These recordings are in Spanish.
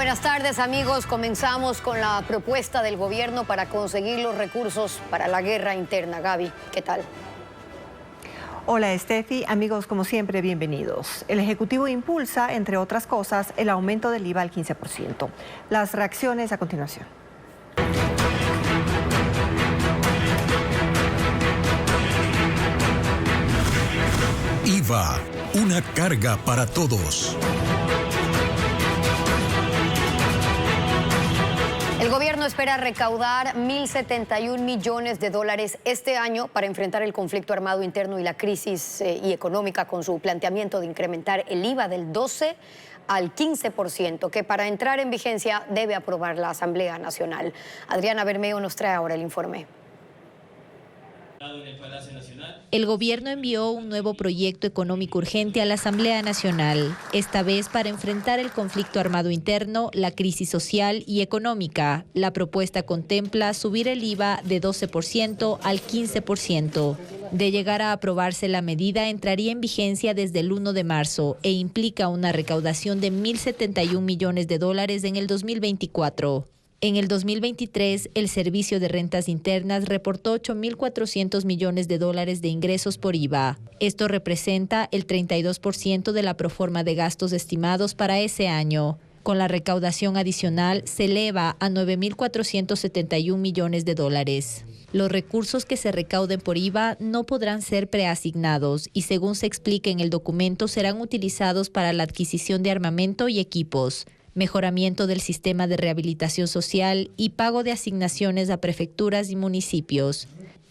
Buenas tardes, amigos. Comenzamos con la propuesta del gobierno para conseguir los recursos para la guerra interna. Gaby, ¿qué tal? Hola, Steffi. Amigos, como siempre, bienvenidos. El Ejecutivo impulsa, entre otras cosas, el aumento del IVA al 15%. Las reacciones a continuación. IVA, una carga para todos. El gobierno espera recaudar 1.071 millones de dólares este año para enfrentar el conflicto armado interno y la crisis y económica, con su planteamiento de incrementar el IVA del 12 al 15%, que para entrar en vigencia debe aprobar la Asamblea Nacional. Adriana Bermeo nos trae ahora el informe. El gobierno envió un nuevo proyecto económico urgente a la Asamblea Nacional, esta vez para enfrentar el conflicto armado interno, la crisis social y económica. La propuesta contempla subir el IVA de 12% al 15%. De llegar a aprobarse, la medida entraría en vigencia desde el 1 de marzo e implica una recaudación de 1.071 millones de dólares en el 2024. En el 2023, el Servicio de Rentas Internas reportó 8.400 millones de dólares de ingresos por IVA. Esto representa el 32% de la proforma de gastos estimados para ese año. Con la recaudación adicional, se eleva a 9.471 millones de dólares. Los recursos que se recauden por IVA no podrán ser preasignados y, según se explica en el documento, serán utilizados para la adquisición de armamento y equipos, mejoramiento del sistema de rehabilitación social y pago de asignaciones a prefecturas y municipios.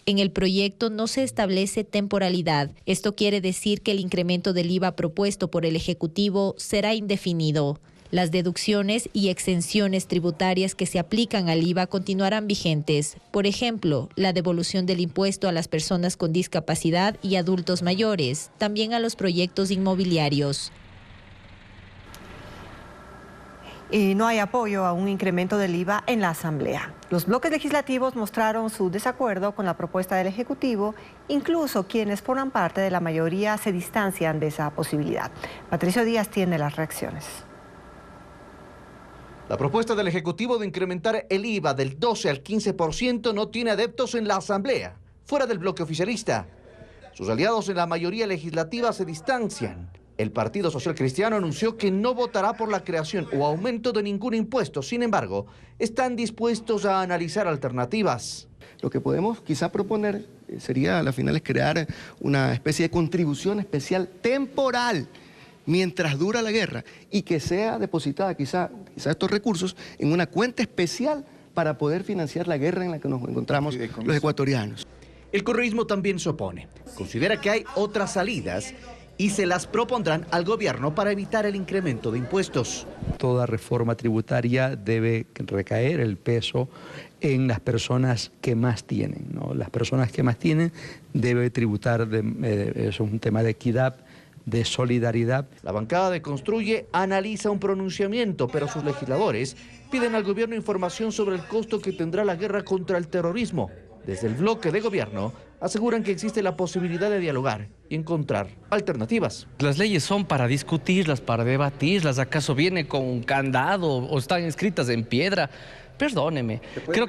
En el proyecto no se establece temporalidad. Esto quiere decir que el incremento del IVA propuesto por el Ejecutivo será indefinido. Las deducciones y exenciones tributarias que se aplican al IVA continuarán vigentes. Por ejemplo, la devolución del impuesto a las personas con discapacidad y adultos mayores, también a los proyectos inmobiliarios. Y no hay apoyo a un incremento del IVA en la Asamblea. Los bloques legislativos mostraron su desacuerdo con la propuesta del Ejecutivo. Incluso quienes forman parte de la mayoría se distancian de esa posibilidad. Patricio Díaz tiene las reacciones. La propuesta del Ejecutivo de incrementar el IVA del 12 al 15% no tiene adeptos en la Asamblea, fuera del bloque oficialista. Sus aliados en la mayoría legislativa se distancian. El Partido Social Cristiano anunció que no votará por la creación o aumento de ningún impuesto. Sin embargo, están dispuestos a analizar alternativas. Lo que podemos quizá proponer sería a la final es crear una especie de contribución especial temporal mientras dura la guerra y que sea depositada quizá estos recursos en una cuenta especial para poder financiar la guerra en la que nos encontramos los ecuatorianos. El correísmo también se opone. Considera que hay otras salidas y se las propondrán al gobierno para evitar el incremento de impuestos. Toda reforma tributaria debe recaer el peso en las personas que más tienen, ¿no? Las personas que más tienen debe tributar, es un tema de equidad, de solidaridad. La bancada de Construye analiza un pronunciamiento, pero sus legisladores piden al gobierno información sobre el costo que tendrá la guerra contra el terrorismo. Desde el bloque de gobierno aseguran que existe la posibilidad de dialogar y encontrar alternativas. Las leyes son para discutirlas, para debatirlas. ¿Acaso viene con un candado o están escritas en piedra? Perdóneme, creo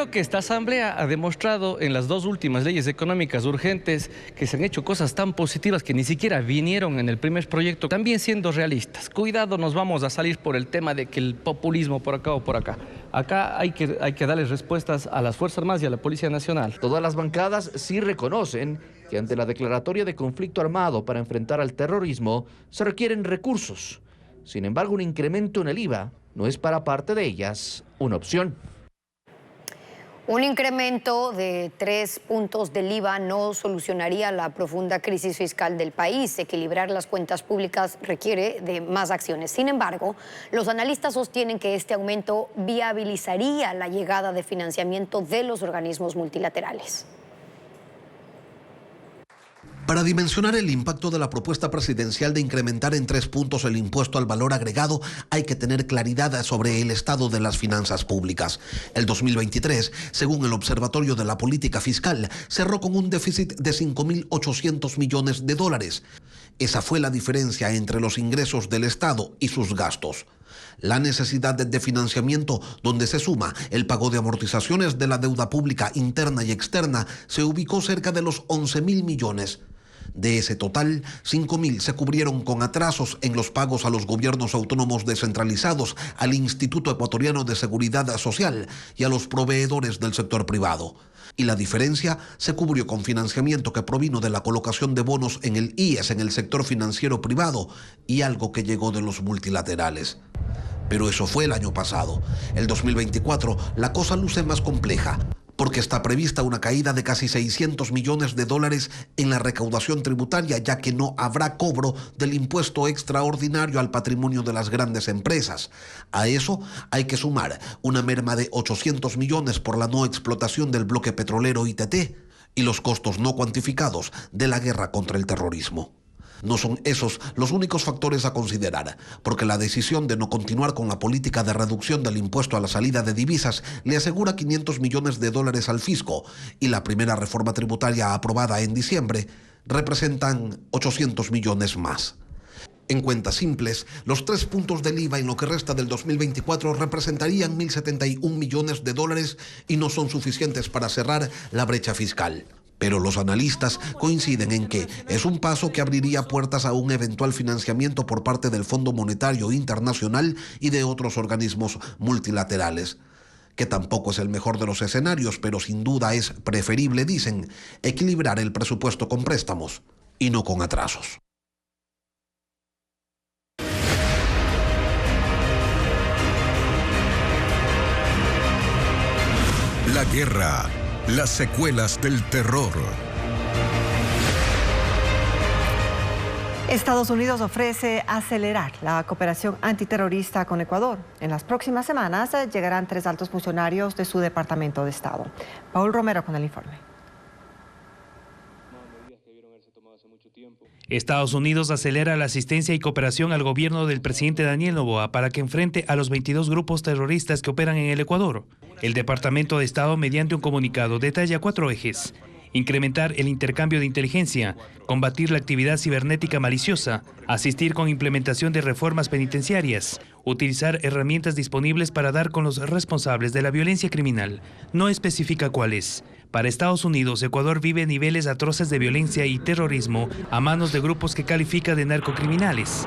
que esta Asamblea ha demostrado en las dos últimas leyes económicas urgentes que se han hecho cosas tan positivas que ni siquiera vinieron en el primer proyecto. También siendo realistas, cuidado, nos vamos a salir por el tema de que el populismo por acá o por acá. Acá hay que darles respuestas a las Fuerzas Armadas y a la Policía Nacional. Todas las bancadas sí reconocen que ante la declaratoria de conflicto armado para enfrentar al terrorismo se requieren recursos. Sin embargo, un incremento en el IVA no es para parte de ellas una opción. Un incremento de 3 puntos del IVA no solucionaría la profunda crisis fiscal del país. Equilibrar las cuentas públicas requiere de más acciones. Sin embargo, los analistas sostienen que este aumento viabilizaría la llegada de financiamiento de los organismos multilaterales. Para dimensionar el impacto de la propuesta presidencial de incrementar en 3 puntos el impuesto al valor agregado, hay que tener claridad sobre el estado de las finanzas públicas. El 2023, según el Observatorio de la Política Fiscal, cerró con un déficit de 5.800 millones de dólares. Esa fue la diferencia entre los ingresos del Estado y sus gastos. La necesidad de financiamiento, donde se suma el pago de amortizaciones de la deuda pública interna y externa, se ubicó cerca de los 11.000 millones. De ese total, 5.000 se cubrieron con atrasos en los pagos a los gobiernos autónomos descentralizados, al Instituto Ecuatoriano de Seguridad Social y a los proveedores del sector privado. Y la diferencia se cubrió con financiamiento que provino de la colocación de bonos en el IES, en el sector financiero privado, y algo que llegó de los multilaterales. Pero eso fue el año pasado. El 2024, la cosa luce más compleja, porque está prevista una caída de casi 600 millones de dólares en la recaudación tributaria, ya que no habrá cobro del impuesto extraordinario al patrimonio de las grandes empresas. A eso hay que sumar una merma de 800 millones por la no explotación del bloque petrolero ITT y los costos no cuantificados de la guerra contra el terrorismo. No son esos los únicos factores a considerar, porque la decisión de no continuar con la política de reducción del impuesto a la salida de divisas le asegura 500 millones de dólares al fisco, y la primera reforma tributaria aprobada en diciembre representan 800 millones más. En cuentas simples, los 3 puntos del IVA en lo que resta del 2024 representarían 1.071 millones de dólares y no son suficientes para cerrar la brecha fiscal. Pero los analistas coinciden en que es un paso que abriría puertas a un eventual financiamiento por parte del Fondo Monetario Internacional y de otros organismos multilaterales, que tampoco es el mejor de los escenarios, pero sin duda es preferible, dicen, equilibrar el presupuesto con préstamos y no con atrasos. La guerra, las secuelas del terror. Estados Unidos ofrece acelerar la cooperación antiterrorista con Ecuador. En las próximas semanas llegarán 3 altos funcionarios de su Departamento de Estado. Paul Romero con el informe. Estados Unidos acelera la asistencia y cooperación al gobierno del presidente Daniel Noboa para que enfrente a los 22 grupos terroristas que operan en el Ecuador. El Departamento de Estado, mediante un comunicado, detalla 4 ejes: incrementar el intercambio de inteligencia, combatir la actividad cibernética maliciosa, asistir con implementación de reformas penitenciarias, utilizar herramientas disponibles para dar con los responsables de la violencia criminal. No especifica cuáles. Para Estados Unidos, Ecuador vive niveles atroces de violencia y terrorismo a manos de grupos que califica de narcocriminales.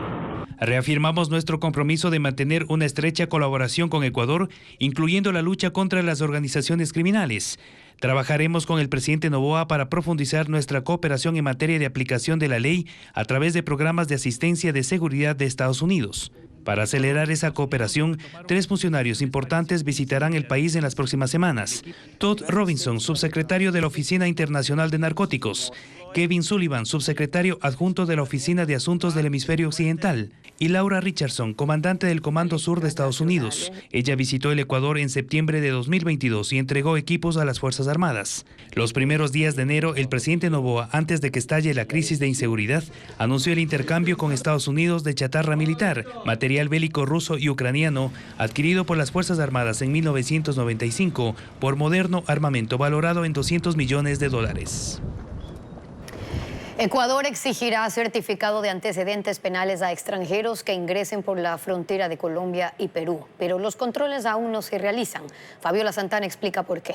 Reafirmamos nuestro compromiso de mantener una estrecha colaboración con Ecuador, incluyendo la lucha contra las organizaciones criminales. Trabajaremos con el presidente Noboa para profundizar nuestra cooperación en materia de aplicación de la ley a través de programas de asistencia de seguridad de Estados Unidos. Para acelerar esa cooperación, 3 funcionarios importantes visitarán el país en las próximas semanas: Todd Robinson, subsecretario de la Oficina Internacional de Narcóticos; Kevin Sullivan, subsecretario adjunto de la Oficina de Asuntos del Hemisferio Occidental; y Laura Richardson, comandante del Comando Sur de Estados Unidos. Ella visitó el Ecuador en septiembre de 2022 y entregó equipos a las Fuerzas Armadas. Los primeros días de enero, el presidente Noboa, antes de que estalle la crisis de inseguridad, anunció el intercambio con Estados Unidos de chatarra militar, material bélico ruso y ucraniano, adquirido por las Fuerzas Armadas en 1995 por moderno armamento valorado en $200 millones. Ecuador exigirá certificado de antecedentes penales a extranjeros que ingresen por la frontera de Colombia y Perú, pero los controles aún no se realizan. Fabiola Santana explica por qué.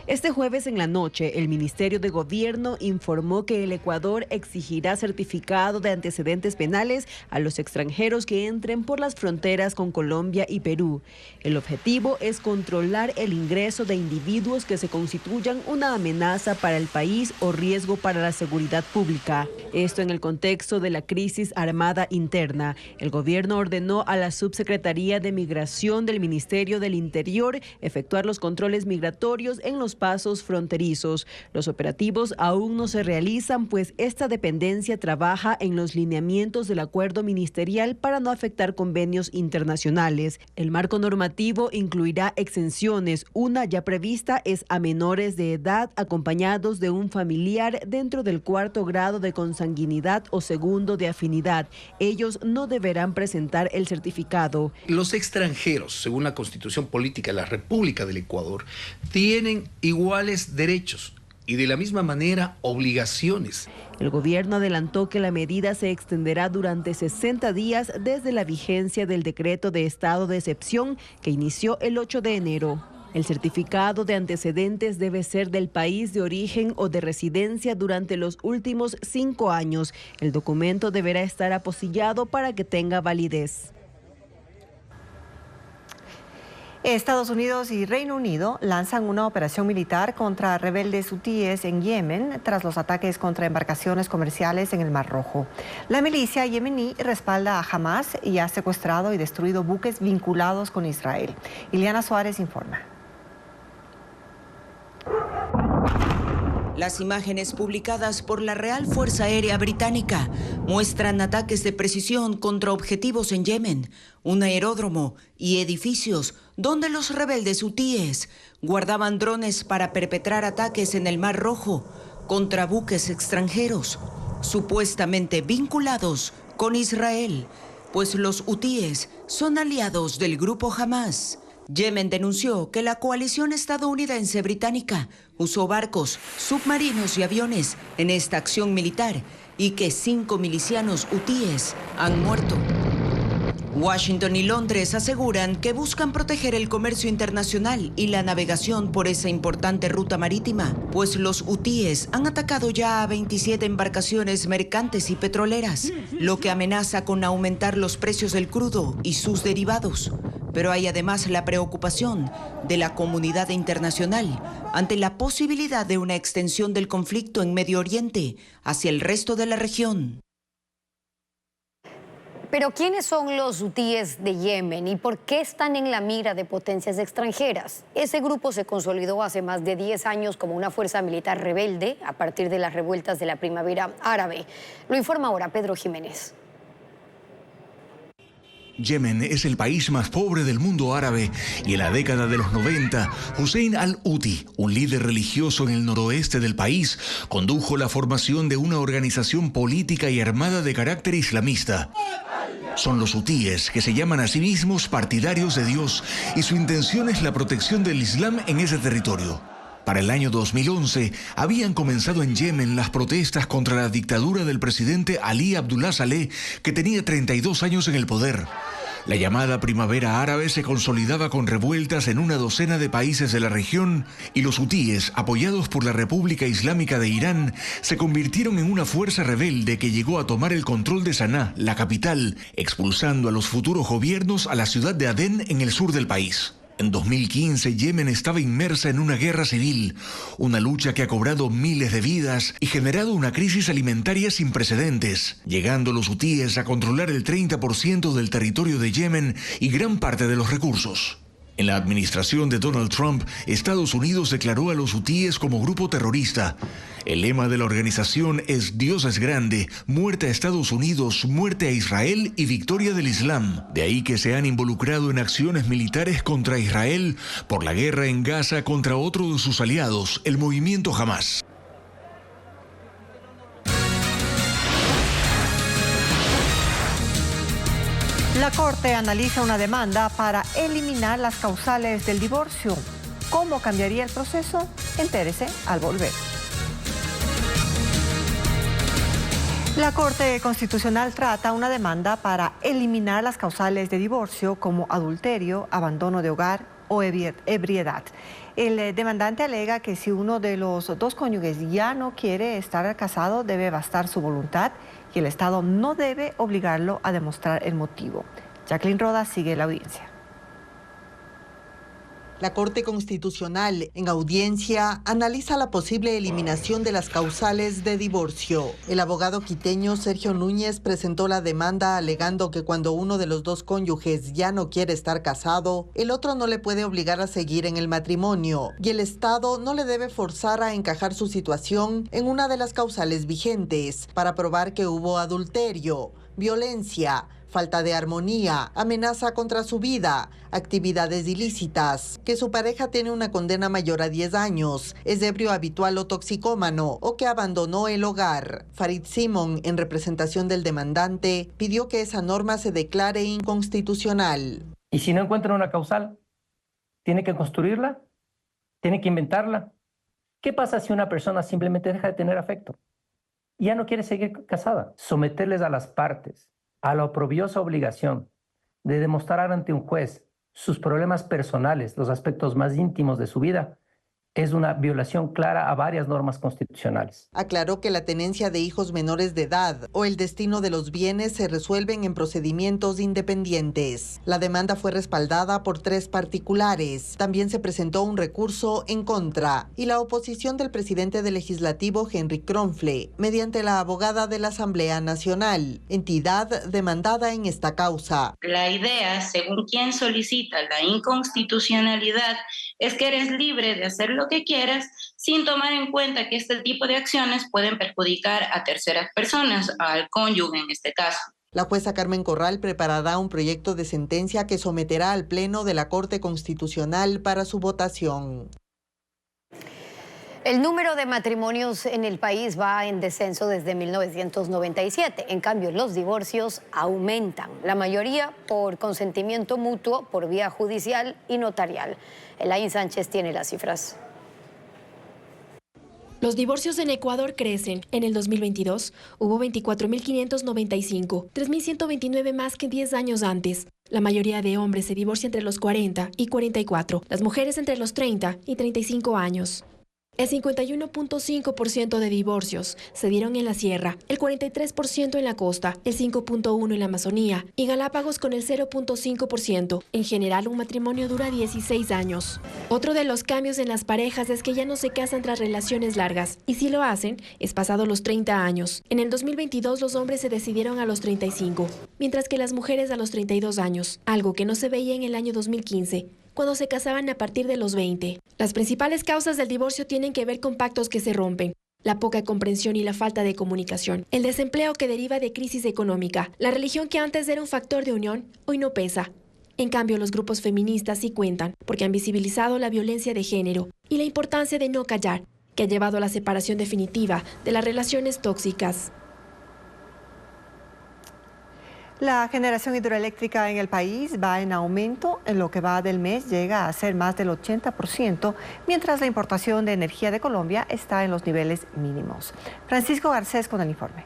Este jueves en la noche, el Ministerio de Gobierno informó que el Ecuador exigirá certificado de antecedentes penales a los extranjeros que entren por las fronteras con Colombia y Perú. El objetivo es controlar el ingreso de individuos que se constituyan una amenaza para el país o riesgo para la seguridad pública. Esto en el contexto de la crisis armada interna. El gobierno ordenó a la Subsecretaría de Migración del Ministerio del Interior efectuar los controles migratorios en los pasos fronterizos. Los operativos aún no se realizan, pues esta dependencia trabaja en los lineamientos del acuerdo ministerial para no afectar convenios internacionales. El marco normativo incluirá exenciones. Una ya prevista es a menores de edad acompañados de un familiar dentro del 4º grado de consanguinidad o 2º de afinidad. Ellos no deberán presentar el certificado. Los extranjeros, según la Constitución Política de la República del Ecuador, tienen iguales derechos y de la misma manera obligaciones. El gobierno adelantó que la medida se extenderá durante 60 días desde la vigencia del decreto de estado de excepción que inició el 8 de enero. El certificado de antecedentes debe ser del país de origen o de residencia durante los últimos 5 años. El documento deberá estar apostillado para que tenga validez. Estados Unidos y Reino Unido lanzan una operación militar contra rebeldes hutíes en Yemen tras los ataques contra embarcaciones comerciales en el Mar Rojo. La milicia yemení respalda a Hamas y ha secuestrado y destruido buques vinculados con Israel. Ileana Suárez informa. Las imágenes publicadas por la Real Fuerza Aérea Británica muestran ataques de precisión contra objetivos en Yemen, un aeródromo y edificios donde los rebeldes hutíes guardaban drones para perpetrar ataques en el Mar Rojo contra buques extranjeros, supuestamente vinculados con Israel, pues los hutíes son aliados del grupo Hamas. Yemen denunció que la coalición estadounidense-británica usó barcos, submarinos y aviones en esta acción militar y que 5 milicianos hutíes han muerto. Washington y Londres aseguran que buscan proteger el comercio internacional y la navegación por esa importante ruta marítima, pues los hutíes han atacado ya a 27 embarcaciones mercantes y petroleras, lo que amenaza con aumentar los precios del crudo y sus derivados. Pero hay además la preocupación de la comunidad internacional ante la posibilidad de una extensión del conflicto en Medio Oriente hacia el resto de la región. Pero ¿quiénes son los hutíes de Yemen y por qué están en la mira de potencias extranjeras? Ese grupo se consolidó hace más de 10 años como una fuerza militar rebelde a partir de las revueltas de la primavera árabe. Lo informa ahora Pedro Jiménez. Yemen es el país más pobre del mundo árabe y en la década de los 90, Hussein al-Houthi, un líder religioso en el noroeste del país, condujo la formación de una organización política y armada de carácter islamista. Son los hutíes, que se llaman a sí mismos partidarios de Dios, y su intención es la protección del Islam en ese territorio. Para el año 2011, habían comenzado en Yemen las protestas contra la dictadura del presidente Ali Abdullah Saleh, que tenía 32 años en el poder. La llamada primavera árabe se consolidaba con revueltas en una docena de países de la región y los hutíes, apoyados por la República Islámica de Irán, se convirtieron en una fuerza rebelde que llegó a tomar el control de Saná, la capital, expulsando a los futuros gobiernos a la ciudad de Adén en el sur del país. En 2015, Yemen estaba inmersa en una guerra civil, una lucha que ha cobrado miles de vidas y generado una crisis alimentaria sin precedentes, llegando los hutíes a controlar el 30% del territorio de Yemen y gran parte de los recursos. En la administración de Donald Trump, Estados Unidos declaró a los hutíes como grupo terrorista. El lema de la organización es Dios es grande, muerte a Estados Unidos, muerte a Israel y victoria del Islam. De ahí que se han involucrado en acciones militares contra Israel por la guerra en Gaza contra otro de sus aliados, el movimiento Hamas. La Corte analiza una demanda para eliminar las causales del divorcio. ¿Cómo cambiaría el proceso? Entérese al volver. La Corte Constitucional trata una demanda para eliminar las causales de divorcio como adulterio, abandono de hogar o ebriedad. El demandante alega que si uno de los dos cónyuges ya no quiere estar casado, debe bastar su voluntad y el Estado no debe obligarlo a demostrar el motivo. Jacqueline Rodas sigue la audiencia. La Corte Constitucional, en audiencia, analiza la posible eliminación de las causales de divorcio. El abogado quiteño Sergio Núñez presentó la demanda alegando que cuando uno de los dos cónyuges ya no quiere estar casado, el otro no le puede obligar a seguir en el matrimonio y el Estado no le debe forzar a encajar su situación en una de las causales vigentes para probar que hubo adulterio, violencia, falta de armonía, amenaza contra su vida, actividades ilícitas, que su pareja tiene una condena mayor a 10 años, es ebrio habitual o toxicómano, o que abandonó el hogar. Farid Simón, en representación del demandante, pidió que esa norma se declare inconstitucional. Y si no encuentra una causal, tiene que construirla, tiene que inventarla. ¿Qué pasa si una persona simplemente deja de tener afecto? Ya no quiere seguir casada. Someterles a las partes a la oprobiosa obligación de demostrar ante un juez sus problemas personales, los aspectos más íntimos de su vida, es una violación clara a varias normas constitucionales. Aclaró que la tenencia de hijos menores de edad o el destino de los bienes se resuelven en procedimientos independientes. La demanda fue respaldada por 3 particulares. También se presentó un recurso en contra y la oposición del presidente del Legislativo, Henry Kronfle, mediante la abogada de la Asamblea Nacional, entidad demandada en esta causa. La idea, según quien solicita la inconstitucionalidad, es que eres libre de hacer lo que quieras sin tomar en cuenta que este tipo de acciones pueden perjudicar a terceras personas, al cónyuge en este caso. La jueza Carmen Corral preparará un proyecto de sentencia que someterá al Pleno de la Corte Constitucional para su votación. El número de matrimonios en el país va en descenso desde 1997. En cambio, los divorcios aumentan, la mayoría por consentimiento mutuo, por vía judicial y notarial. Elaine Sánchez tiene las cifras. Los divorcios en Ecuador crecen. En el 2022 hubo 24.595, 3.129 más que 10 años antes. La mayoría de hombres se divorcia entre los 40 y 44, las mujeres entre los 30 y 35 años. El 51.5% de divorcios se dieron en la sierra, el 43% en la costa, el 5.1% en la Amazonía y Galápagos con el 0.5%. En general, un matrimonio dura 16 años. Otro de los cambios en las parejas es que ya no se casan tras relaciones largas, y si lo hacen, es pasado los 30 años. En el 2022, los hombres se decidieron a los 35, mientras que las mujeres a los 32 años, algo que no se veía en el año 2015. Cuando se casaban a partir de los 20. Las principales causas del divorcio tienen que ver con pactos que se rompen, la poca comprensión y la falta de comunicación, el desempleo que deriva de crisis económica, la religión que antes era un factor de unión, hoy no pesa. En cambio, los grupos feministas sí cuentan, porque han visibilizado la violencia de género y la importancia de no callar, que ha llevado a la separación definitiva de las relaciones tóxicas. La generación hidroeléctrica en el país va en aumento. En lo que va del mes llega a ser más del 80%, mientras la importación de energía de Colombia está en los niveles mínimos. Francisco Garcés con el informe.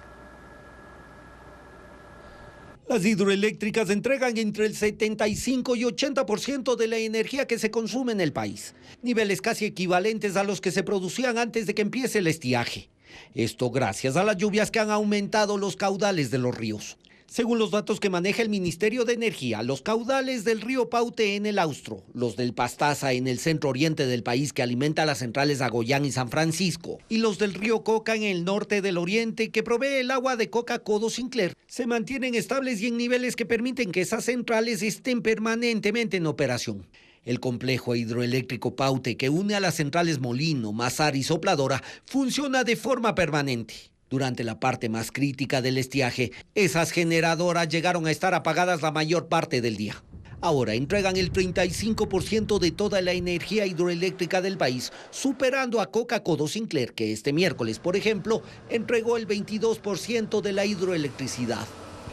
Las hidroeléctricas entregan entre el 75 y 80% de la energía que se consume en el país, niveles casi equivalentes a los que se producían antes de que empiece el estiaje. Esto gracias a las lluvias que han aumentado los caudales de los ríos. Según los datos que maneja el Ministerio de Energía, los caudales del río Paute en el Austro, los del Pastaza en el centro oriente del país que alimenta las centrales Agoyán y San Francisco, y los del río Coca en el norte del oriente que provee el agua de Coca Codo Sinclair, se mantienen estables y en niveles que permiten que esas centrales estén permanentemente en operación. El complejo hidroeléctrico Paute, que une a las centrales Molino, Mazar y Sopladora, funciona de forma permanente. Durante la parte más crítica del estiaje, esas generadoras llegaron a estar apagadas la mayor parte del día. Ahora entregan el 35% de toda la energía hidroeléctrica del país, superando a Coca Codo Sinclair, que este miércoles, por ejemplo, entregó el 22% de la hidroelectricidad.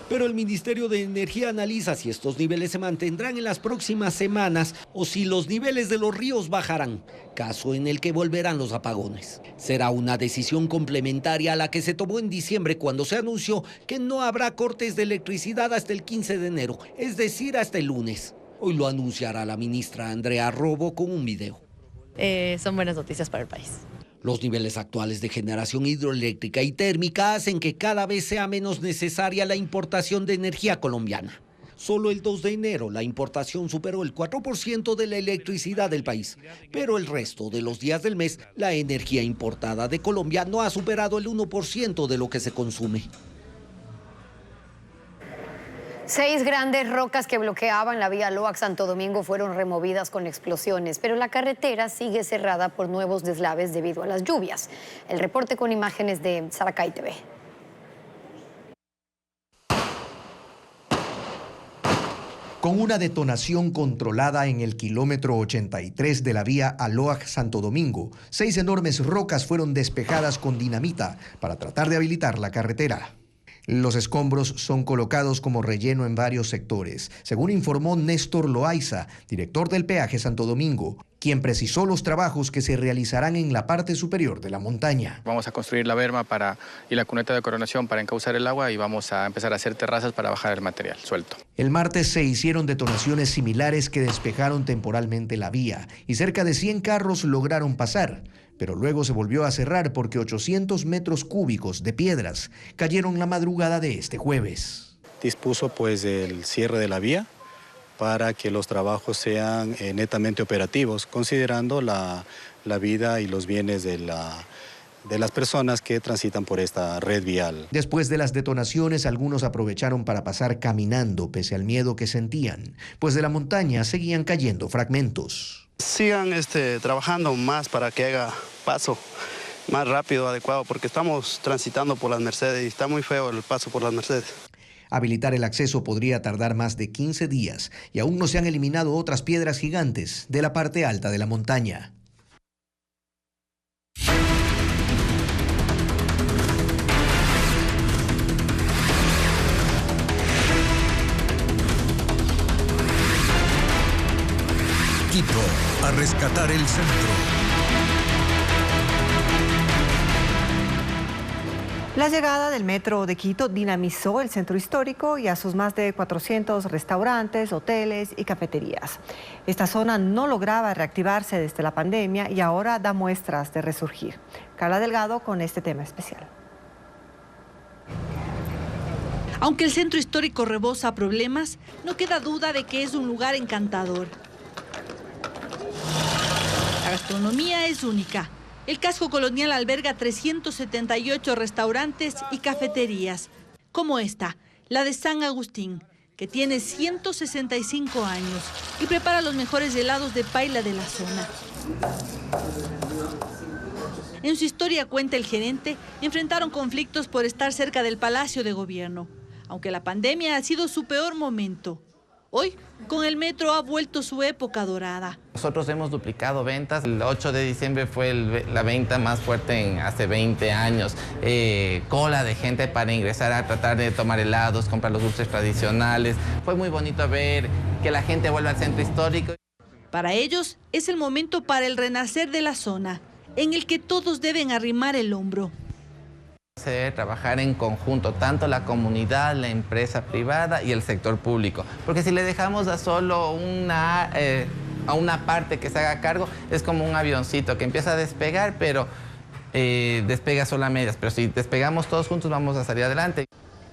Pero el Ministerio de Energía analiza si estos niveles se mantendrán en las próximas semanas o si los niveles de los ríos bajarán, caso en el que volverán los apagones. Será una decisión complementaria a la que se tomó en diciembre cuando se anunció que no habrá cortes de electricidad hasta el 15 de enero, es decir, hasta el lunes. Hoy lo anunciará la ministra Andrea Robo con un video. Son buenas noticias para el país. Los niveles actuales de generación hidroeléctrica y térmica hacen que cada vez sea menos necesaria la importación de energía colombiana. Solo el 2 de enero la importación superó el 4% de la electricidad del país, pero el resto de los días del mes la energía importada de Colombia no ha superado el 1% de lo que se consume. 6 grandes rocas que bloqueaban la vía Loac-Santo Domingo fueron removidas con explosiones, pero la carretera sigue cerrada por nuevos deslaves debido a las lluvias. El reporte con imágenes de Saracay TV. Con una detonación controlada en el kilómetro 83 de la vía Loac-Santo Domingo, 6 enormes rocas fueron despejadas con dinamita para tratar de habilitar la carretera. Los escombros son colocados como relleno en varios sectores, según informó Néstor Loaiza, director del peaje Santo Domingo, quien precisó los trabajos que se realizarán en la parte superior de la montaña. Vamos a construir la berma y la cuneta de coronación para encauzar el agua y vamos a empezar a hacer terrazas para bajar el material suelto. El martes se hicieron detonaciones similares que despejaron temporalmente la vía y cerca de 100 carros lograron pasar. Pero luego se volvió a cerrar porque 800 metros cúbicos de piedras cayeron la madrugada de este jueves. Dispuso pues el cierre de la vía para que los trabajos sean netamente operativos, considerando la vida y los bienes de las personas que transitan por esta red vial. Después de las detonaciones, algunos aprovecharon para pasar caminando pese al miedo que sentían, pues de la montaña seguían cayendo fragmentos. Sigan trabajando más para que haga paso más rápido, adecuado, porque estamos transitando por las Mercedes y está muy feo el paso por las Mercedes. Habilitar el acceso podría tardar más de 15 días y aún no se han eliminado otras piedras gigantes de la parte alta de la montaña. Quito, a rescatar el centro. La llegada del metro de Quito dinamizó el centro histórico y a sus más de 400 restaurantes, hoteles y cafeterías. Esta zona no lograba reactivarse desde la pandemia y ahora da muestras de resurgir. Carla Delgado con este tema especial. Aunque el centro histórico rebosa problemas, no queda duda de que es un lugar encantador. La gastronomía es única. El casco colonial alberga 378 restaurantes y cafeterías, como esta, la de San Agustín, que tiene 165 años y prepara los mejores helados de paila de la zona. En su historia, cuenta el gerente, enfrentaron conflictos por estar cerca del Palacio de Gobierno, aunque la pandemia ha sido su peor momento. Hoy, con el metro ha vuelto su época dorada. Nosotros hemos duplicado ventas. El 8 de diciembre fue la venta más fuerte en hace 20 años. Cola de gente para ingresar a tratar de tomar helados, comprar los dulces tradicionales. Fue muy bonito ver que la gente vuelve al centro histórico. Para ellos, es el momento para el renacer de la zona, en el que todos deben arrimar el hombro. Se debe trabajar en conjunto, tanto la comunidad, la empresa privada y el sector público. Porque si le dejamos a solo a una parte que se haga cargo, es como un avioncito que empieza a despegar, pero despega solo a medias. Pero si despegamos todos juntos, vamos a salir adelante.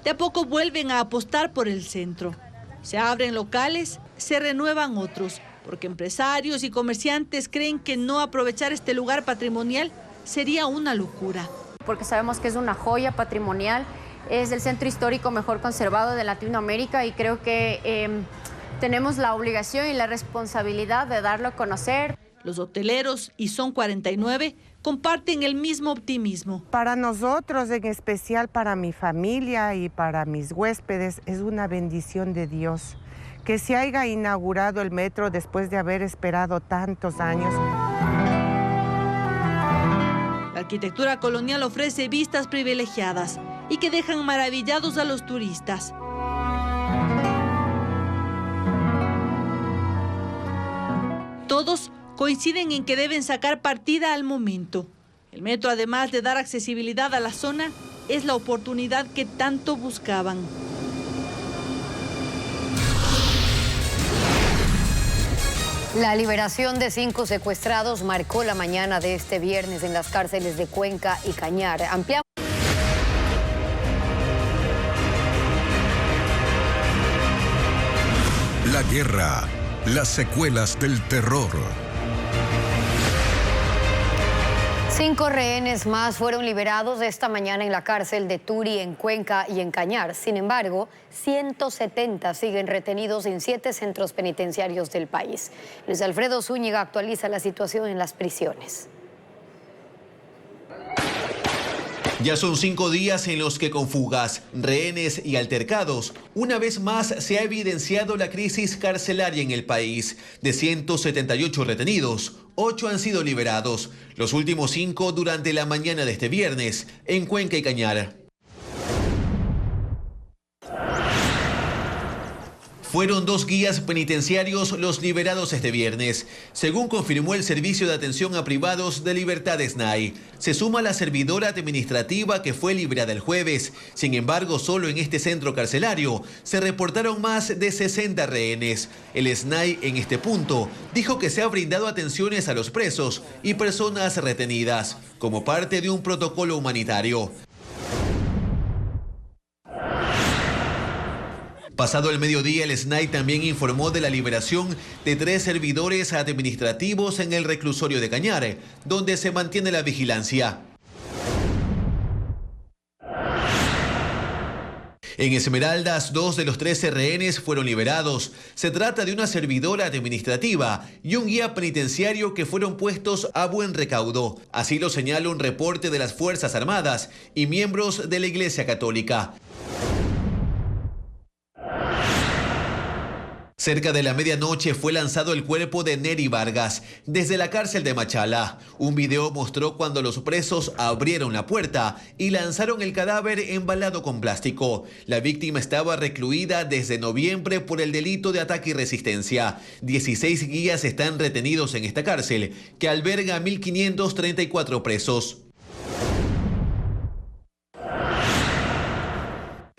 De a poco vuelven a apostar por el centro. Se abren locales, se renuevan otros, porque empresarios y comerciantes creen que no aprovechar este lugar patrimonial sería una locura. Porque sabemos que es una joya patrimonial, es el centro histórico mejor conservado de Latinoamérica y creo que tenemos la obligación y la responsabilidad de darlo a conocer. Los hoteleros, y son 49, comparten el mismo optimismo. Para nosotros, en especial para mi familia y para mis huéspedes, es una bendición de Dios que se haya inaugurado el metro después de haber esperado tantos años. La arquitectura colonial ofrece vistas privilegiadas y que dejan maravillados a los turistas. Todos coinciden en que deben sacar partida al momento. El metro, además de dar accesibilidad a la zona, es la oportunidad que tanto buscaban. La liberación de 5 secuestrados marcó la mañana de este viernes en las cárceles de Cuenca y Cañar. Ampliamos. La guerra, las secuelas del terror. 5 rehenes más fueron liberados esta mañana en la cárcel de Turi, en Cuenca y en Cañar. Sin embargo, 170 siguen retenidos en 7 centros penitenciarios del país. Luis Alfredo Zúñiga actualiza la situación en las prisiones. Ya son 5 días en los que con fugas, rehenes y altercados, una vez más se ha evidenciado la crisis carcelaria en el país. De 178 retenidos, 8 han sido liberados, los últimos 5 durante la mañana de este viernes, en Cuenca y Cañar. Fueron 2 guías penitenciarios los liberados este viernes, según confirmó el Servicio de Atención a Privados de Libertad SNAI. Se suma la servidora administrativa que fue liberada el jueves. Sin embargo, solo en este centro carcelario se reportaron más de 60 rehenes. El SNAI en este punto dijo que se ha brindado atenciones a los presos y personas retenidas, como parte de un protocolo humanitario. Pasado el mediodía, el SNAI también informó de la liberación de 3 servidores administrativos en el reclusorio de Cañar, donde se mantiene la vigilancia. En Esmeraldas, 2 de los 13 rehenes fueron liberados. Se trata de una servidora administrativa y un guía penitenciario que fueron puestos a buen recaudo. Así lo señala un reporte de las Fuerzas Armadas y miembros de la Iglesia Católica. Cerca de la medianoche fue lanzado el cuerpo de Neri Vargas desde la cárcel de Machala. Un video mostró cuando los presos abrieron la puerta y lanzaron el cadáver embalado con plástico. La víctima estaba recluida desde noviembre por el delito de ataque y resistencia. 16 guías están retenidos en esta cárcel, que alberga a 1.534 presos.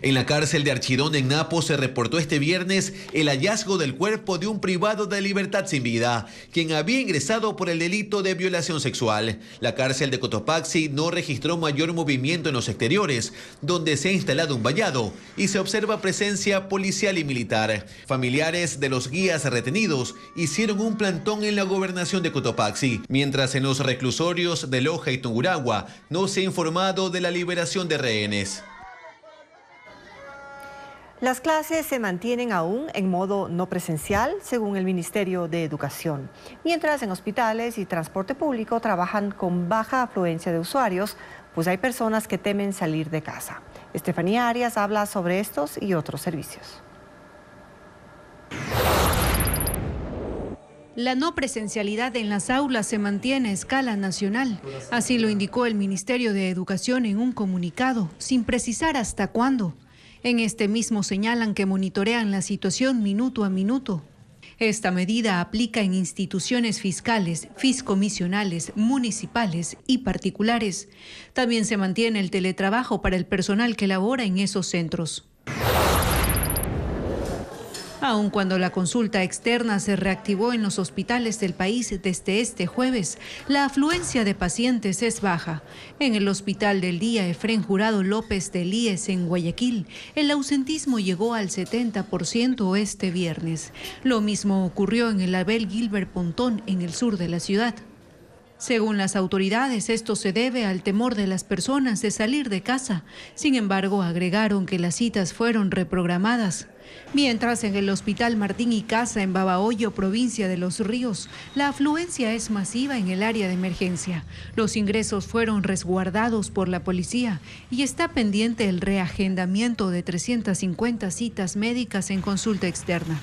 En la cárcel de Archidón, en Napo, se reportó este viernes el hallazgo del cuerpo de un privado de libertad sin vida, quien había ingresado por el delito de violación sexual. La cárcel de Cotopaxi no registró mayor movimiento en los exteriores, donde se ha instalado un vallado y se observa presencia policial y militar. Familiares de los guías retenidos hicieron un plantón en la gobernación de Cotopaxi, mientras en los reclusorios de Loja y Tungurahua no se ha informado de la liberación de rehenes. Las clases se mantienen aún en modo no presencial, según el Ministerio de Educación, mientras en hospitales y transporte público trabajan con baja afluencia de usuarios, pues hay personas que temen salir de casa. Estefanía Arias habla sobre estos y otros servicios. La no presencialidad en las aulas se mantiene a escala nacional. Así lo indicó el Ministerio de Educación en un comunicado, sin precisar hasta cuándo. En este mismo señalan que monitorean la situación minuto a minuto. Esta medida aplica en instituciones fiscales, fiscomisionales, municipales y particulares. También se mantiene el teletrabajo para el personal que labora en esos centros. Aun cuando la consulta externa se reactivó en los hospitales del país desde este jueves, la afluencia de pacientes es baja. En el Hospital del Día Efrén Jurado López del IES en Guayaquil, el ausentismo llegó al 70% este viernes. Lo mismo ocurrió en el Abel Gilbert Pontón, en el sur de la ciudad. Según las autoridades, esto se debe al temor de las personas de salir de casa. Sin embargo, agregaron que las citas fueron reprogramadas. Mientras en el Hospital Martín y Casa en Babahoyo, provincia de Los Ríos, la afluencia es masiva en el área de emergencia. Los ingresos fueron resguardados por la policía y está pendiente el reagendamiento de 350 citas médicas en consulta externa.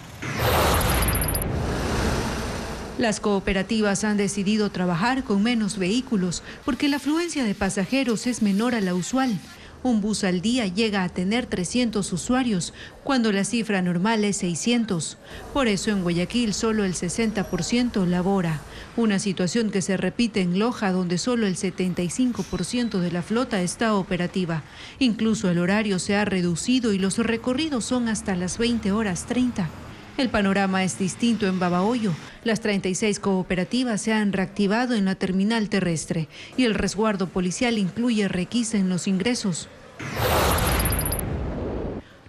Las cooperativas han decidido trabajar con menos vehículos porque la afluencia de pasajeros es menor a la usual. Un bus al día llega a tener 300 usuarios, cuando la cifra normal es 600. Por eso en Guayaquil solo el 60% labora. Una situación que se repite en Loja, donde solo el 75% de la flota está operativa. Incluso el horario se ha reducido y los recorridos son hasta las 20:30. El panorama es distinto en Babahoyo. Las 36 cooperativas se han reactivado en la terminal terrestre y el resguardo policial incluye requisa en los ingresos.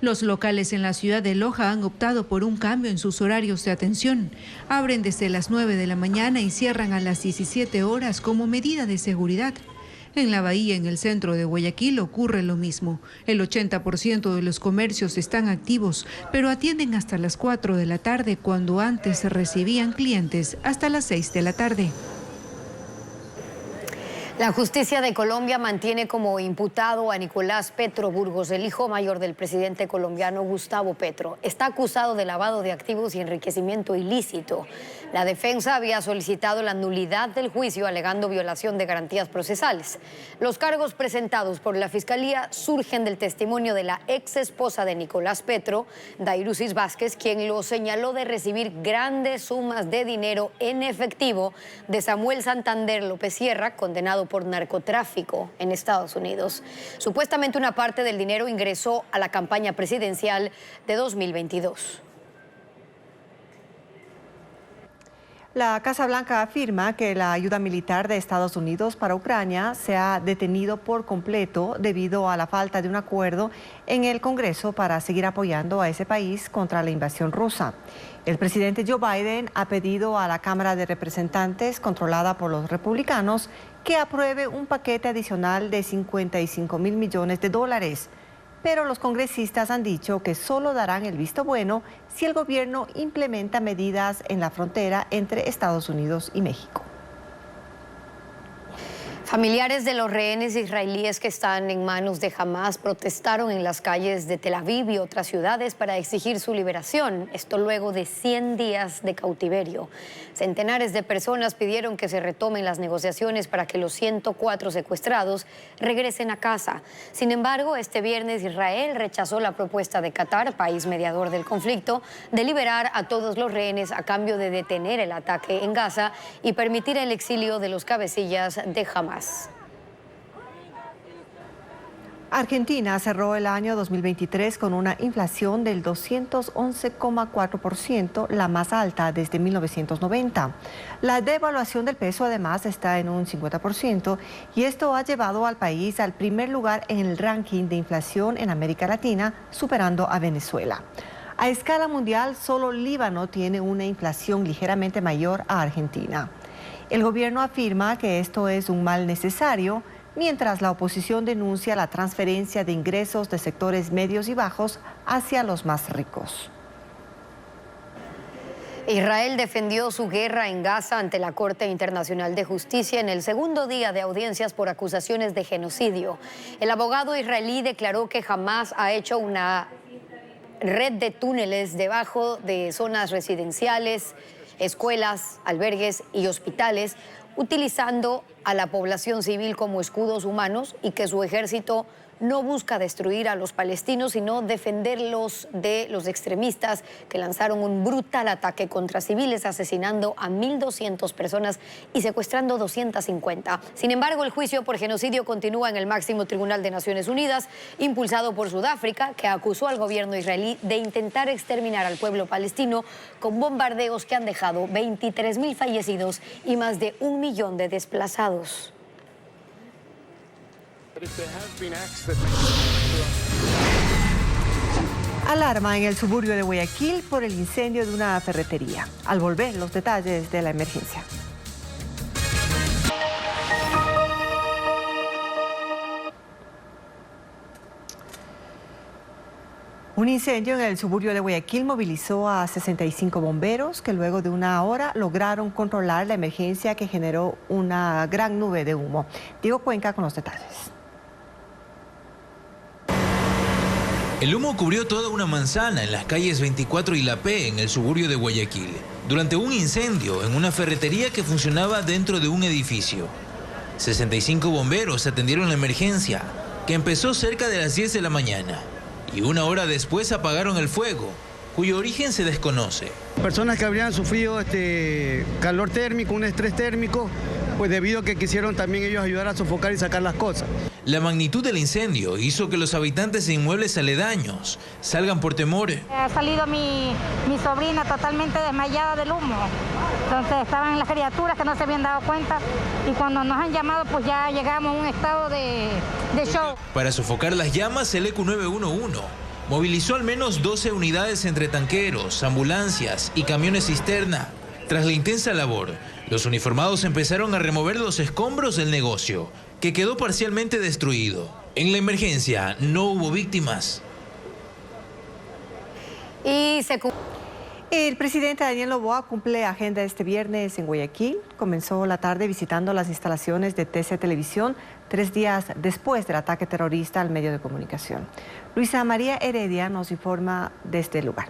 Los locales en la ciudad de Loja han optado por un cambio en sus horarios de atención. Abren desde las 9 de la mañana y cierran a las 17 horas como medida de seguridad. En la bahía, en el centro de Guayaquil, ocurre lo mismo. El 80% de los comercios están activos, pero atienden hasta las 4 de la tarde, cuando antes se recibían clientes hasta las 6 de la tarde. La justicia de Colombia mantiene como imputado a Nicolás Petro Burgos, el hijo mayor del presidente colombiano Gustavo Petro. Está acusado de lavado de activos y enriquecimiento ilícito. La defensa había solicitado la nulidad del juicio alegando violación de garantías procesales. Los cargos presentados por la Fiscalía surgen del testimonio de la ex esposa de Nicolás Petro, Dairusis Vázquez, quien lo señaló de recibir grandes sumas de dinero en efectivo de Samuel Santander López Sierra, condenado por narcotráfico en Estados Unidos. Supuestamente una parte del dinero ingresó a la campaña presidencial de 2022. La Casa Blanca afirma que la ayuda militar de Estados Unidos para Ucrania se ha detenido por completo debido a la falta de un acuerdo en el Congreso para seguir apoyando a ese país contra la invasión rusa. El presidente Joe Biden ha pedido a la Cámara de Representantes, controlada por los republicanos, que apruebe un paquete adicional de $55 mil millones. Pero los congresistas han dicho que solo darán el visto bueno si el gobierno implementa medidas en la frontera entre Estados Unidos y México. Familiares de los rehenes israelíes que están en manos de Hamás protestaron en las calles de Tel Aviv y otras ciudades para exigir su liberación. Esto luego de 100 días de cautiverio. Centenares de personas pidieron que se retomen las negociaciones para que los 104 secuestrados regresen a casa. Sin embargo, este viernes Israel rechazó la propuesta de Qatar, país mediador del conflicto, de liberar a todos los rehenes a cambio de detener el ataque en Gaza y permitir el exilio de los cabecillas de Hamás. Argentina cerró el año 2023 con una inflación del 211,4%, la más alta desde 1990. La devaluación del peso además está en un 50% y esto ha llevado al país al primer lugar en el ranking de inflación en América Latina, superando a Venezuela. A escala mundial, solo Líbano tiene una inflación ligeramente mayor a Argentina. El gobierno afirma que esto es un mal necesario, mientras la oposición denuncia la transferencia de ingresos de sectores medios y bajos hacia los más ricos. Israel defendió su guerra en Gaza ante la Corte Internacional de Justicia en el segundo día de audiencias por acusaciones de genocidio. El abogado israelí declaró que Hamás ha hecho una red de túneles debajo de zonas residenciales, escuelas, albergues y hospitales, utilizando a la población civil como escudos humanos y que su ejército no busca destruir a los palestinos, sino defenderlos de los extremistas que lanzaron un brutal ataque contra civiles, asesinando a 1.200 personas y secuestrando 250. Sin embargo, el juicio por genocidio continúa en el máximo tribunal de Naciones Unidas, impulsado por Sudáfrica, que acusó al gobierno israelí de intentar exterminar al pueblo palestino con bombardeos que han dejado 23.000 fallecidos y más de 1 millón de desplazados. Alarma en el suburbio de Guayaquil por el incendio de una ferretería. Al volver, los detalles de la emergencia. Un incendio en el suburbio de Guayaquil movilizó a 65 bomberos que luego de una hora lograron controlar la emergencia que generó una gran nube de humo. Diego Cuenca con los detalles. El humo cubrió toda una manzana en las calles 24 y La P en el suburbio de Guayaquil, durante un incendio en una ferretería que funcionaba dentro de un edificio. 65 bomberos atendieron la emergencia, que empezó cerca de las 10 de la mañana, y una hora después apagaron el fuego, cuyo origen se desconoce. Personas que habrían sufrido calor térmico, un estrés térmico, pues debido a que quisieron también ellos ayudar a sofocar y sacar las cosas. La magnitud del incendio hizo que los habitantes de inmuebles aledaños salgan por temor. Ha salido mi sobrina totalmente desmayada del humo. Entonces estaban las criaturas que no se habían dado cuenta y cuando nos han llamado pues ya llegamos a un estado de shock. Para sofocar las llamas, el ECU 911 movilizó al menos 12 unidades entre tanqueros, ambulancias y camiones cisterna. Tras la intensa labor, los uniformados empezaron a remover los escombros del negocio, que quedó parcialmente destruido. En la emergencia no hubo víctimas. El presidente Daniel Noboa cumple agenda este viernes en Guayaquil. Comenzó la tarde visitando las instalaciones de TC Televisión 3 días después del ataque terrorista al medio de comunicación. Luisa María Heredia nos informa desde el lugar.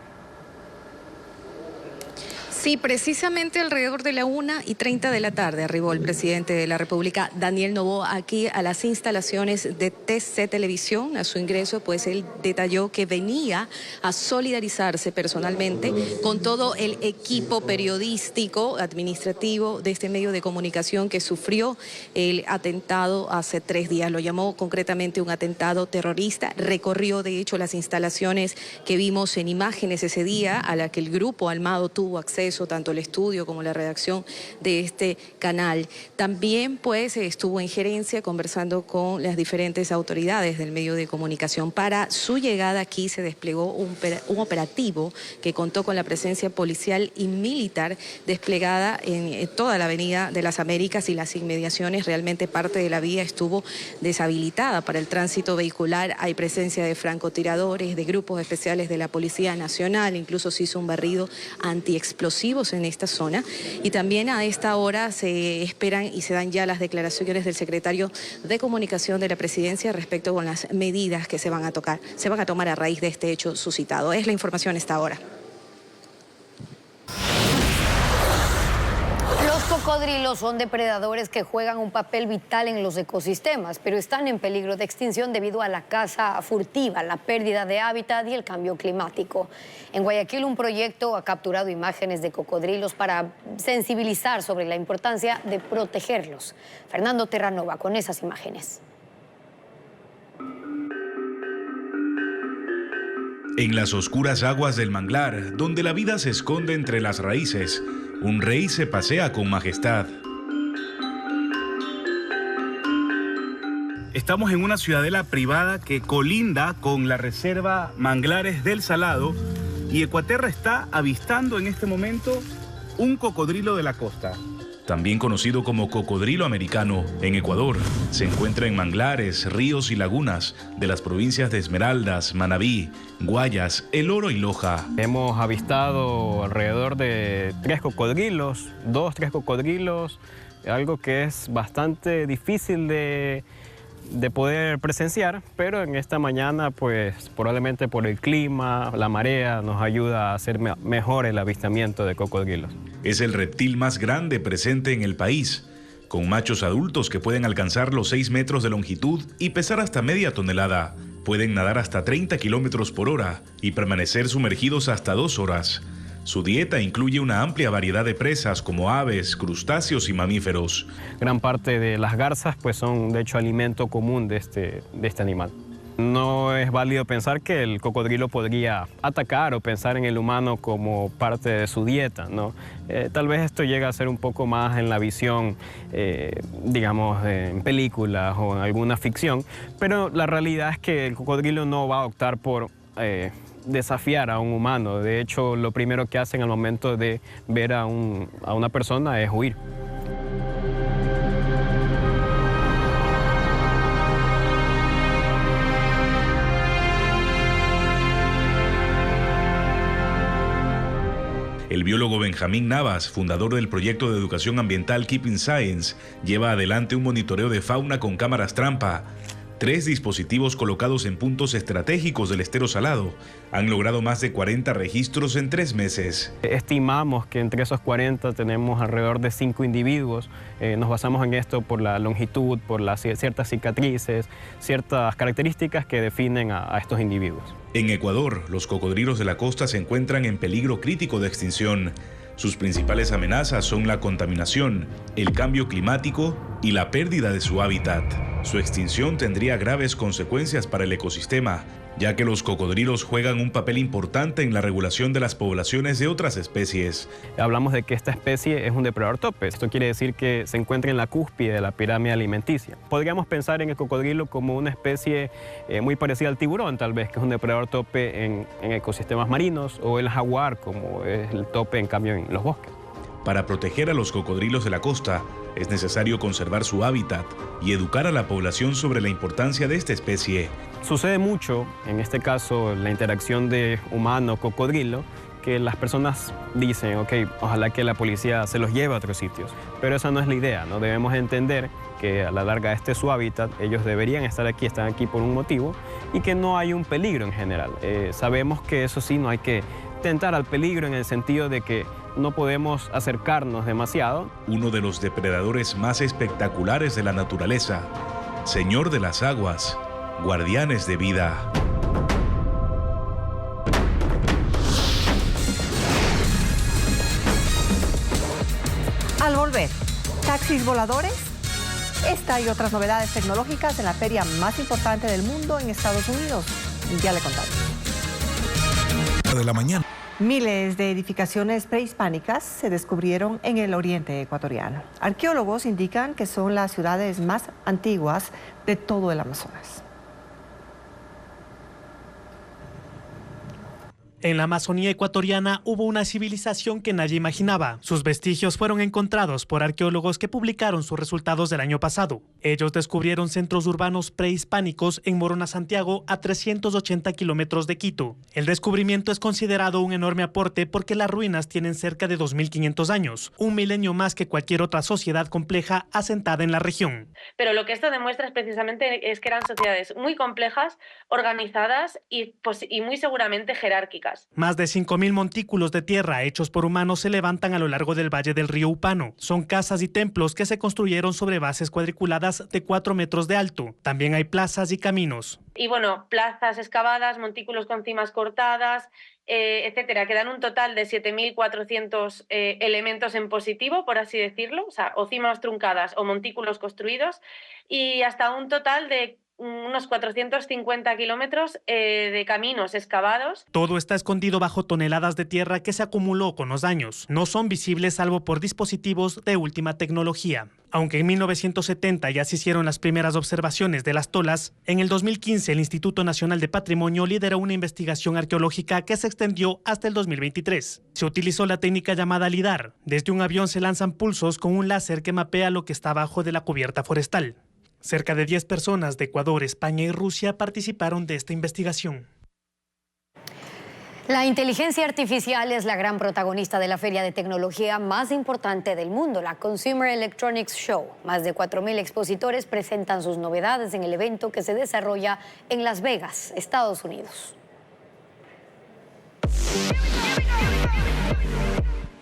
Sí, precisamente alrededor de la 1:30 de la tarde arribó el presidente de la República, Daniel Noboa, aquí a las instalaciones de TC Televisión. A su ingreso, pues él detalló que venía a solidarizarse personalmente con todo el equipo periodístico, administrativo de este medio de comunicación que sufrió el atentado hace 3 días. Lo llamó concretamente un atentado terrorista. Recorrió, de hecho, las instalaciones que vimos en imágenes ese día, a la que el grupo armado tuvo acceso, tanto el estudio como la redacción de este canal. También pues estuvo en gerencia conversando con las diferentes autoridades del medio de comunicación. Para su llegada aquí se desplegó un operativo que contó con la presencia policial y militar desplegada en toda la Avenida de las Américas y las inmediaciones. Realmente parte de la vía estuvo deshabilitada para el tránsito vehicular. Hay presencia de francotiradores, de grupos especiales de la Policía Nacional, incluso se hizo un barrido antiexplosivo en esta zona, y también a esta hora se esperan y se dan ya las declaraciones del secretario de Comunicación de la Presidencia respecto con las medidas que se van a tomar a raíz de este hecho suscitado. Es la información a esta hora. Los cocodrilos son depredadores que juegan un papel vital en los ecosistemas, pero están en peligro de extinción debido a la caza furtiva, la pérdida de hábitat y el cambio climático. En Guayaquil, un proyecto ha capturado imágenes de cocodrilos para sensibilizar sobre la importancia de protegerlos. Fernando Terranova con esas imágenes. En las oscuras aguas del manglar, donde la vida se esconde entre las raíces, un rey se pasea con majestad. Estamos en una ciudadela privada que colinda con la reserva Manglares del Salado y Ecuaterra está avistando en este momento un cocodrilo de la costa. También conocido como cocodrilo americano, en Ecuador, se encuentra en manglares, ríos y lagunas de las provincias de Esmeraldas, Manabí, Guayas, El Oro y Loja. Hemos avistado alrededor de 3 cocodrilos, 3 cocodrilos, algo que es bastante difícil de poder presenciar, pero en esta mañana, pues probablemente por el clima, la marea, nos ayuda a hacer mejor el avistamiento de cocodrilos. Es el reptil más grande presente en el país, con machos adultos que pueden alcanzar los 6 metros de longitud y pesar hasta media tonelada. Pueden nadar hasta 30 kilómetros por hora y permanecer sumergidos hasta 2 horas. Su dieta incluye una amplia variedad de presas como aves, crustáceos y mamíferos. Gran parte de las garzas pues son de hecho alimento común de este animal. No es válido pensar que el cocodrilo podría atacar o pensar en el humano como parte de su dieta, ¿no? Tal vez esto llega a ser un poco más en la visión, digamos, en películas o en alguna ficción, pero la realidad es que el cocodrilo no va a optar por desafiar a un humano. De hecho, lo primero que hacen al momento de ver a una persona es huir. El biólogo Benjamín Navas, fundador del proyecto de educación ambiental Keeping Science, lleva adelante un monitoreo de fauna con cámaras trampa. 3 dispositivos colocados en puntos estratégicos del estero salado han logrado más de 40 registros en 3 meses. Estimamos que entre esos 40 tenemos alrededor de 5 individuos. Nos basamos en esto por la longitud, por las ciertas cicatrices, ciertas características que definen a estos individuos. En Ecuador, los cocodrilos de la costa se encuentran en peligro crítico de extinción. Sus principales amenazas son la contaminación, el cambio climático y la pérdida de su hábitat. Su extinción tendría graves consecuencias para el ecosistema, ya que los cocodrilos juegan un papel importante en la regulación de las poblaciones de otras especies. Hablamos de que esta especie es un depredador tope. Esto quiere decir que se encuentra en la cúspide de la pirámide alimenticia. Podríamos pensar en el cocodrilo como una especie muy parecida al tiburón, tal vez, que es un depredador tope en ecosistemas marinos, o el jaguar, como es el tope, en cambio, en los bosques. Para proteger a los cocodrilos de la costa, es necesario conservar su hábitat y educar a la población sobre la importancia de esta especie. Sucede mucho, en este caso, la interacción de humano-cocodrilo, que las personas dicen, ok, ojalá que la policía se los lleve a otros sitios, pero esa no es la idea, ¿no? Debemos entender que a la larga este es su hábitat, ellos deberían estar aquí, están aquí por un motivo y que no hay un peligro en general. Sabemos que eso sí, no hay que tentar al peligro en el sentido de que no podemos acercarnos demasiado. Uno de los depredadores más espectaculares de la naturaleza, señor de las aguas, guardianes de vida. Al volver, taxis voladores, esta y otras novedades tecnológicas en la feria más importante del mundo en Estados Unidos. Ya le contamos. De la mañana. Miles de edificaciones prehispánicas se descubrieron en el oriente ecuatoriano. Arqueólogos indican que son las ciudades más antiguas de todo el Amazonas. En la Amazonía ecuatoriana hubo una civilización que nadie imaginaba. Sus vestigios fueron encontrados por arqueólogos que publicaron sus resultados del año pasado. Ellos descubrieron centros urbanos prehispánicos en Morona, Santiago, a 380 kilómetros de Quito. El descubrimiento es considerado un enorme aporte porque las ruinas tienen cerca de 2.500 años, un milenio más que cualquier otra sociedad compleja asentada en la región. Pero lo que esto demuestra es precisamente es que eran sociedades muy complejas, organizadas y muy seguramente jerárquicas. Más de 5.000 montículos de tierra hechos por humanos se levantan a lo largo del valle del río Upano. Son casas y templos que se construyeron sobre bases cuadriculadas de 4 metros de alto. También hay plazas y caminos. Y bueno, plazas excavadas, montículos con cimas cortadas, etcétera, que dan un total de 7.400 elementos en positivo, por así decirlo, o cimas truncadas o montículos construidos, y hasta un total de unos 450 kilómetros de caminos excavados. Todo está escondido bajo toneladas de tierra que se acumuló con los años. No son visibles salvo por dispositivos de última tecnología. Aunque en 1970 ya se hicieron las primeras observaciones de las tolas, en el 2015 el Instituto Nacional de Patrimonio lideró una investigación arqueológica que se extendió hasta el 2023. Se utilizó la técnica llamada LIDAR. Desde un avión se lanzan pulsos con un láser que mapea lo que está abajo de la cubierta forestal. Cerca de 10 personas de Ecuador, España y Rusia participaron de esta investigación. La inteligencia artificial es la gran protagonista de la feria de tecnología más importante del mundo, la Consumer Electronics Show. Más de 4.000 expositores presentan sus novedades en el evento que se desarrolla en Las Vegas, Estados Unidos.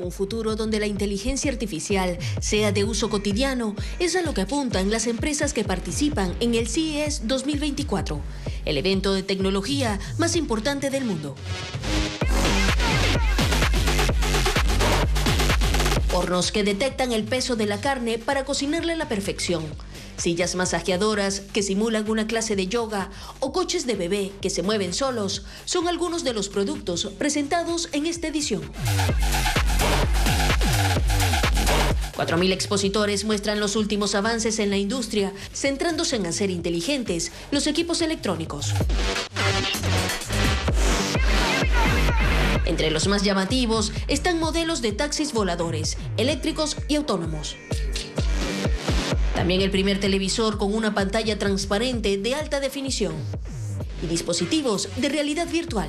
Un futuro donde la inteligencia artificial sea de uso cotidiano es a lo que apuntan las empresas que participan en el CES 2024, el evento de tecnología más importante del mundo. Hornos que detectan el peso de la carne para cocinarla a la perfección. Sillas masajeadoras que simulan una clase de yoga o coches de bebé que se mueven solos son algunos de los productos presentados en esta edición. 4.000 expositores muestran los últimos avances en la industria, centrándose en hacer inteligentes los equipos electrónicos. Entre los más llamativos están modelos de taxis voladores, eléctricos y autónomos. También el primer televisor con una pantalla transparente de alta definición y dispositivos de realidad virtual.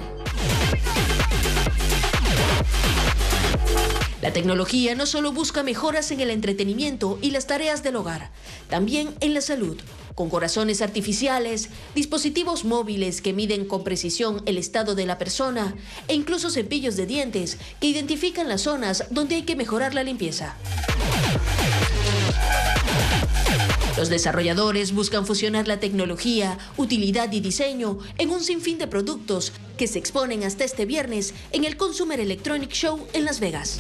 La tecnología no solo busca mejoras en el entretenimiento y las tareas del hogar, también en la salud, con corazones artificiales, dispositivos móviles que miden con precisión el estado de la persona e incluso cepillos de dientes que identifican las zonas donde hay que mejorar la limpieza. Los desarrolladores buscan fusionar la tecnología, utilidad y diseño en un sinfín de productos que se exponen hasta este viernes en el Consumer Electronics Show en Las Vegas.